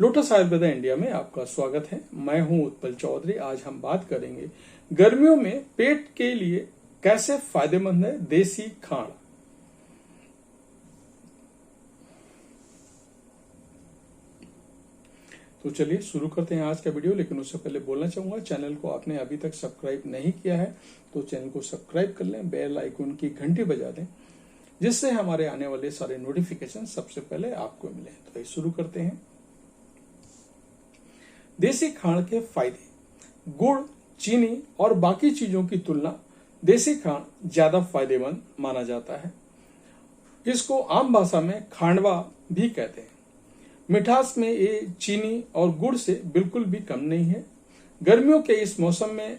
Lotus Ayurveda India में आपका स्वागत है। मैं हूं उत्पल चौधरी। आज हम बात करेंगे गर्मियों में पेट के लिए कैसे फायदेमंद है देसी खांड। तो चलिए शुरू करते हैं आज का वीडियो। लेकिन उससे पहले बोलना चाहूंगा, चैनल को आपने अभी तक सब्सक्राइब नहीं किया है तो चैनल को सब्सक्राइब कर लें, बेल आइकन की घंटी बजा दें, जिससे हमारे आने वाले सारे नोटिफिकेशन सबसे पहले आपको मिले। तो शुरू करते हैं। देसी खांड के फायदे। गुड़, चीनी और बाकी चीजों की तुलना देसी खांड ज्यादा फायदेमंद माना जाता है। इसको आम भाषा में खांडवा भी कहते हैं। मिठास में ये चीनी और गुड़ से बिल्कुल भी कम नहीं है। गर्मियों के इस मौसम में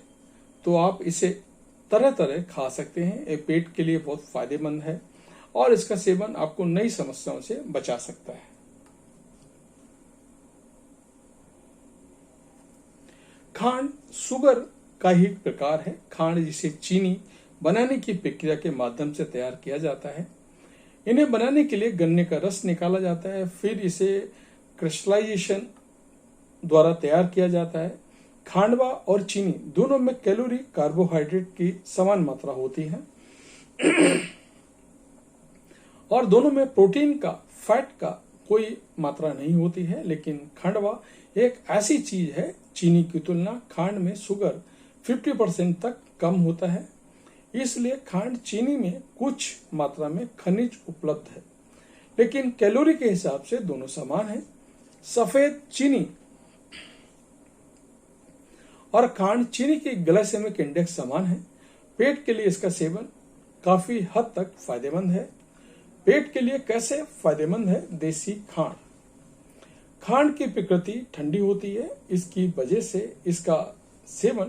तो आप इसे तरह तरह खा सकते हैं। ये पेट के लिए बहुत फायदेमंद है और इसका सेवन आपको नई समस्याओं से बचा सकता है। खांड शुगर का ही प्रकार है। खांड जिसे चीनी बनाने की प्रक्रिया के माध्यम से तैयार किया जाता है। इन्हें बनाने के लिए गन्ने का रस निकाला जाता है, फिर इसे क्रिस्टलाइजेशन द्वारा तैयार किया जाता है। खांडवा और चीनी दोनों में कैलोरी, कार्बोहाइड्रेट की समान मात्रा होती है और दोनों में प्रोटीन का, फैट का कोई मात्रा नहीं होती है। लेकिन खांडवा एक ऐसी चीज है, चीनी की तुलना खांड में शुगर 50% तक कम होता है। इसलिए खांड चीनी में कुछ मात्रा में खनिज उपलब्ध है, लेकिन कैलोरी के हिसाब से दोनों समान है। सफेद चीनी और खांड चीनी की ग्लाइसेमिक इंडेक्स समान है। पेट के लिए इसका सेवन काफी हद तक फायदेमंद है। पेट के लिए कैसे फायदेमंद है देसी खांड। खांड की प्रकृति ठंडी होती है, इसकी वजह से इसका सेवन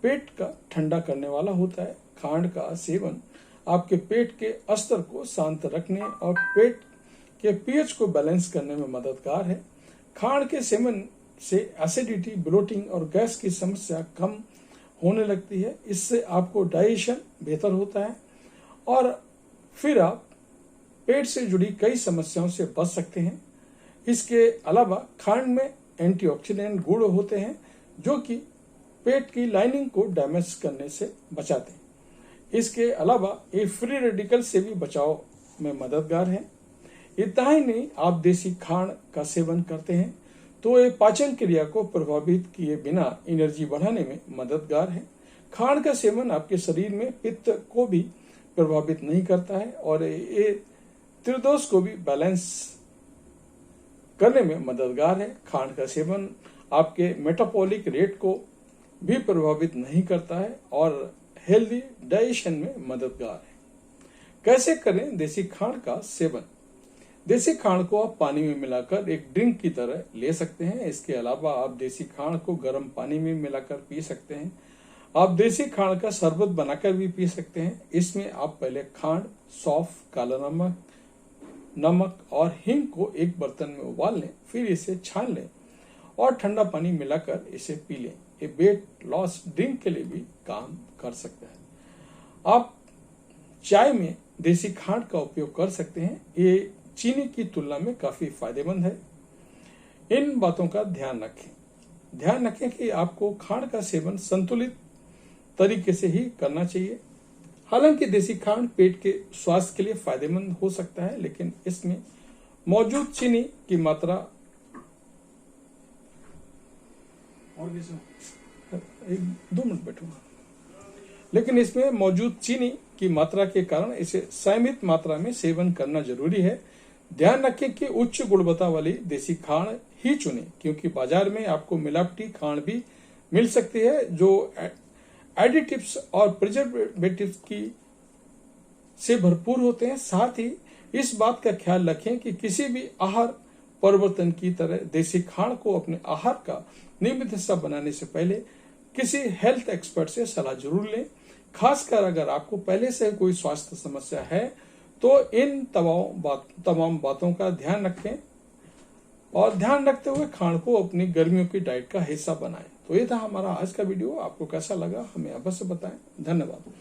पेट का ठंडा करने वाला होता है। खांड का सेवन आपके पेट के स्तर को शांत रखने और पेट के पीएच को बैलेंस करने में मददगार है। खांड के सेवन से एसिडिटी, ब्लोटिंग और गैस की समस्या कम होने लगती है। इससे आपको डाइजेशन बेहतर होता है और फिर आप पेट से जुड़ी कई समस्याओं से बच सकते हैं। इसके अलावा खांड में एंटीऑक्सीडेंट गुण होते हैं जो कि पेट की लाइनिंग को डैमेज करने से बचाते हैं। इसके अलावा ये फ्री रेडिकल से भी बचाव में मददगार है। इतना ही नहीं, आप देसी खांड का सेवन करते हैं तो ये पाचन क्रिया को प्रभावित किए बिना एनर्जी बढ़ाने में मददगार है। खांड का सेवन आपके शरीर में पित्त को भी प्रभावित नहीं करता है और ये त्रिदोष को भी बैलेंस करने में मददगार है। खांड का सेवन आपके मेटाबॉलिक रेट को भी प्रभावित नहीं करता है और हेल्दी डाइजेशन में मददगार है। कैसे करें देसी खांड का सेवन। देसी खांड को आप पानी में मिलाकर एक ड्रिंक की तरह ले सकते हैं। इसके अलावा आप देसी खांड को गर्म पानी में मिलाकर पी सकते हैं। आप देसी खांड का शरबत बनाकर भी पी सकते हैं। इसमें आप पहले खांड, सौंफ, काला नमक और हींग को एक बर्तन में उबाल लें, फिर इसे छान लें और ठंडा पानी मिलाकर इसे पी लें। ये वेट लॉस ड्रिंक के लिए भी काम कर सकता है। आप चाय में देसी खांड का उपयोग कर सकते हैं। ये चीनी की तुलना में काफी फायदेमंद है। इन बातों का ध्यान रखें। ध्यान रखें कि आपको खांड का सेवन संतुलित तरीके से ही करना चाहिए। हालांकि देसी खांड पेट के स्वास्थ्य के लिए फायदेमंद हो सकता है, लेकिन इसमें मौजूद चीनी की मात्रा लेकिन इसमें मौजूद चीनी की मात्रा के कारण इसे सीमित मात्रा में सेवन करना जरूरी है। ध्यान रखें कि उच्च गुणवत्ता वाली देसी खांड ही चुनें, क्योंकि बाजार में आपको मिलावटी खांड भी मिल सकती है जो एडिटिव्स और प्रिजर्वेटिव्स की से भरपूर होते हैं। साथ ही इस बात का ख्याल रखें कि किसी भी आहार परिवर्तन की तरह देसी खांड को अपने आहार का नियमित हिस्सा बनाने से पहले किसी हेल्थ एक्सपर्ट से सलाह जरूर लें। खासकर अगर आपको पहले से कोई स्वास्थ्य समस्या है तो इन तमाम बातों का ध्यान रखें और ध्यान रखते हुए खांड को अपनी गर्मियों की डाइट का हिस्सा बनाएं। तो ये था हमारा आज का वीडियो। आपको कैसा लगा हमें अवश्य बताएं। धन्यवाद।